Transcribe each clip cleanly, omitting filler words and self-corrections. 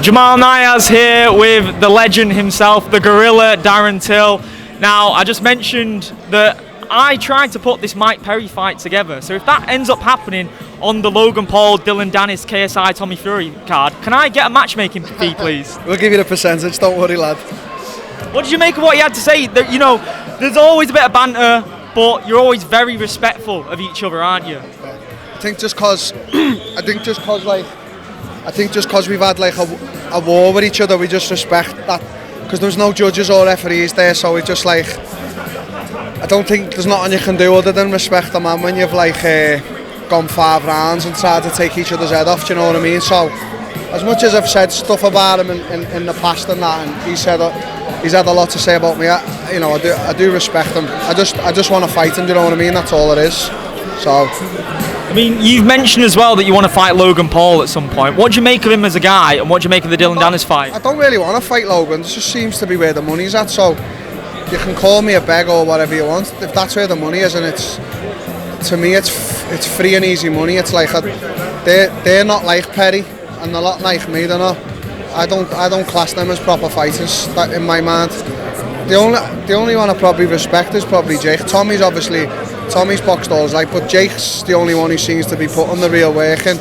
Jamal Niaz here with the legend himself, the gorilla, Darren Till. Now, I just mentioned that I tried to put this Mike Perry fight together, so if that ends up happening on the Logan Paul, Dillon, Danis, KSI, Tommy Fury card, can I get a matchmaking fee, please? We'll give you the percentage, don't worry, lad. What did you make of what he had to say? That, you know, there's always a bit of banter, but you're always very respectful of each other, aren't you? I think just cause we've had like a war with each other, we just respect that, because there's no judges or referees there, so we just like, I don't think there's nothing you can do other than respect the man when you've like gone 5 rounds and tried to take each other's head off, do you know what I mean? So as much as I've said stuff about him in the past and that, and he's had a lot to say about me, I do respect him. I just want to fight him, do you know what I mean? That's all it is. So I mean, you've mentioned as well that you want to fight Logan Paul at some point. What do you make of him as a guy, and what do you make of the Dillon Danis fight? I don't really want to fight Logan. It just seems to be where the money's at. So you can call me a beg or whatever you want. If that's where the money is, and to me, it's free and easy money. It's like they're not like Perry, and they're not like me. They're not. I don't class them as proper fighters. That in my mind. The only one I probably respect is probably Jake. Tommy's boxed all his life, but Jake's the only one who seems to be putting the real work in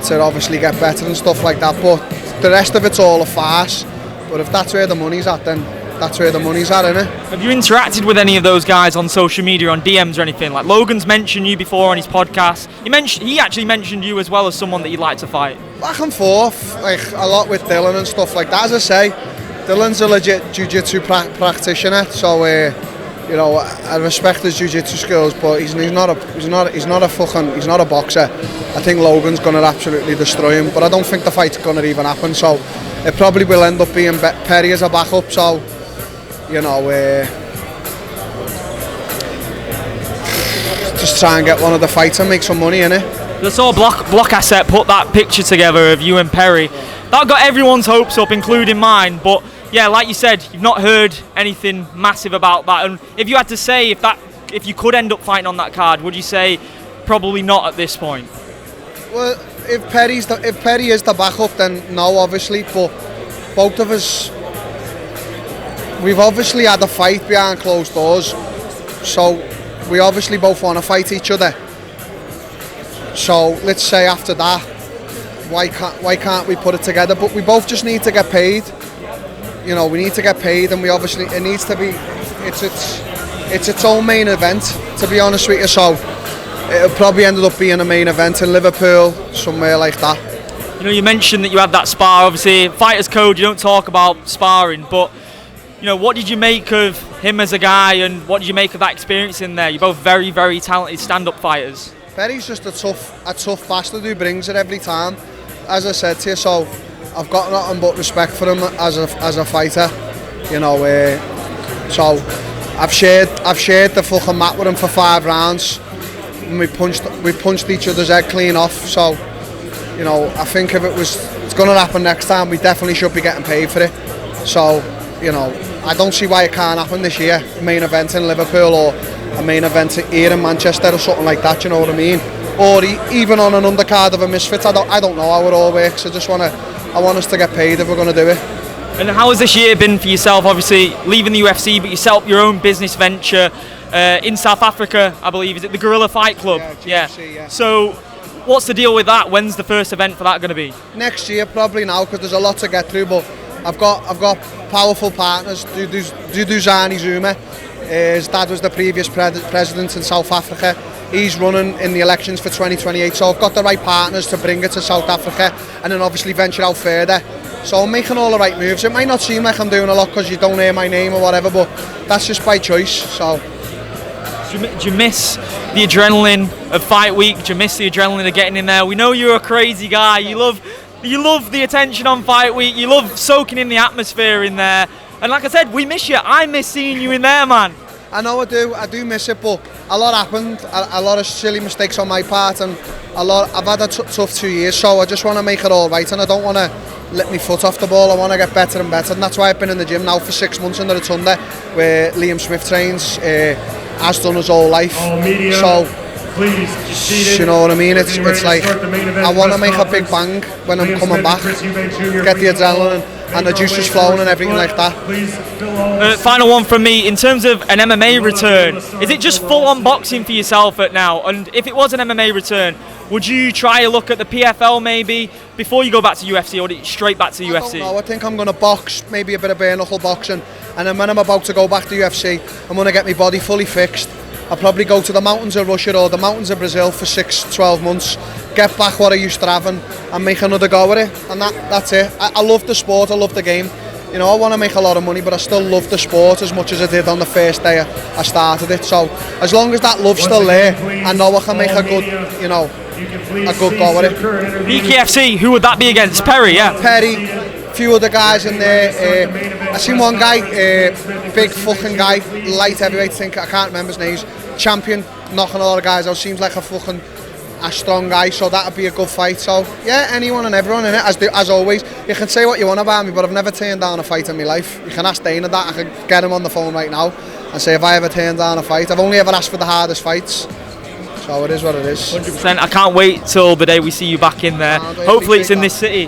to obviously get better and stuff like that. But the rest of it's all a farce. But if that's where the money's at, then that's where the money's at, innit? Have you interacted with any of those guys on social media, on DMs or anything? Like Logan's mentioned you before on his podcast. He actually mentioned you as well as someone that you'd like to fight. Back and forth, like a lot with Dillon and stuff like that. As I say, Dillon's a legit jiu-jitsu practitioner, so I respect his jiu-jitsu skills, but he's not a boxer. I think Logan's gonna absolutely destroy him, but I don't think the fight's gonna even happen. So it probably will end up being Perry as a backup. So just try and get one of the fights and make some money, innit? I saw Block Asset put that picture together of you and Perry. That got everyone's hopes up, including mine. But yeah, like you said, you've not heard anything massive about that. And if you had to say if you could end up fighting on that card, would you say probably not at this point? Well, if Perry is the backup, then no, obviously. But both of us, we've obviously had a fight behind closed doors, so we obviously both want to fight each other. So let's say after that, why can't we put it together? But we both just need to get paid. We need to get paid, and it needs to be. It's its own main event, to be honest with you. So it'll probably ended up being a main event in Liverpool, somewhere like that. You mentioned that you had that spar. Obviously, fighters code, you don't talk about sparring, but what did you make of him as a guy, and what did you make of that experience in there? You're both very, very talented stand-up fighters. Perry's just a tough bastard who brings it every time. As I said to you, so I've got nothing but respect for him as a fighter. So I've shared the fucking mat with him for 5 rounds, and we punched each other's head clean off. So I think if it's going to happen next time, we definitely should be getting paid for it. So I don't see why it can't happen this year. Main event in Liverpool, or a main event here in Manchester, or something like that. You know what I mean? Or even on an undercard of a Misfits. I don't know how it all works. I want us to get paid if we're going to do it. And how has this year been for yourself? Obviously leaving the UFC, but you set up your own business venture in South Africa, I believe. Is it the Gorilla Fight Club? Yeah. GFC, yeah. So what's the deal with that? When's the first event for that going to be? Next year, probably now, because there's a lot to get through. But I've got powerful partners. Duduzani Zuma, his dad was the previous president in South Africa. He's running in the elections for 2028, so I've got the right partners to bring it to South Africa, and then obviously venture out further. So I'm making all the right moves. It might not seem like I'm doing a lot because you don't hear my name or whatever, but that's just by choice. So do you miss the adrenaline of fight week? Do you miss the adrenaline of getting in there? We know you're a crazy guy. You love the attention on fight week. You love soaking in the atmosphere in there. And like I said, we miss you. I miss seeing you in there, man. I know I do miss it, but a lot happened, a lot of silly mistakes on my part, and I've had a tough 2 years, so I just want to make it all right, and I don't want to let my foot off the ball. I want to get better and better, and that's why I've been in the gym now for 6 months in the Rotunda, where Liam Smith trains, has done his whole life. So You know what I mean? It's like I want to make a big bang when I'm coming back, get the adrenaline and the juices flowing and everything like that. Final one from me. In terms of an MMA return, is it just full-on boxing for yourself at now? And if it was an MMA return, would you try a look at the PFL maybe before you go back to UFC, or straight back to UFC? I think I'm going to box, maybe a bit of bare knuckle boxing, and then when I'm about to go back to UFC, I'm going to get my body fully fixed. I'll probably go to the mountains of Russia or the mountains of Brazil for 6-12 months, get back what I used to have and make another go at it. And that's it. I love the sport, I love the game. You know, I want to make a lot of money, but I still love the sport as much as I did on the first day I started it. So as long as that love's still there, I know I can make a good, you know, a good go at it. BKFC, who would that be against? Perry, yeah. Perry, a few other guys in there. I seen one guy, big fucking guy, light heavyweight, I can't remember his name, champion, knocking a lot of guys out, seems like a strong guy, so that'd be a good fight. So yeah, anyone and everyone in it, as always. You can say what you want about me, but I've never turned down a fight in my life. You can ask Dana that. I could get him on the phone right now and say if I ever turned down a fight. I've only ever asked for the hardest fights, so it is what it is. 100%. I can't wait till the day we see you back in there. Hopefully it's in this city.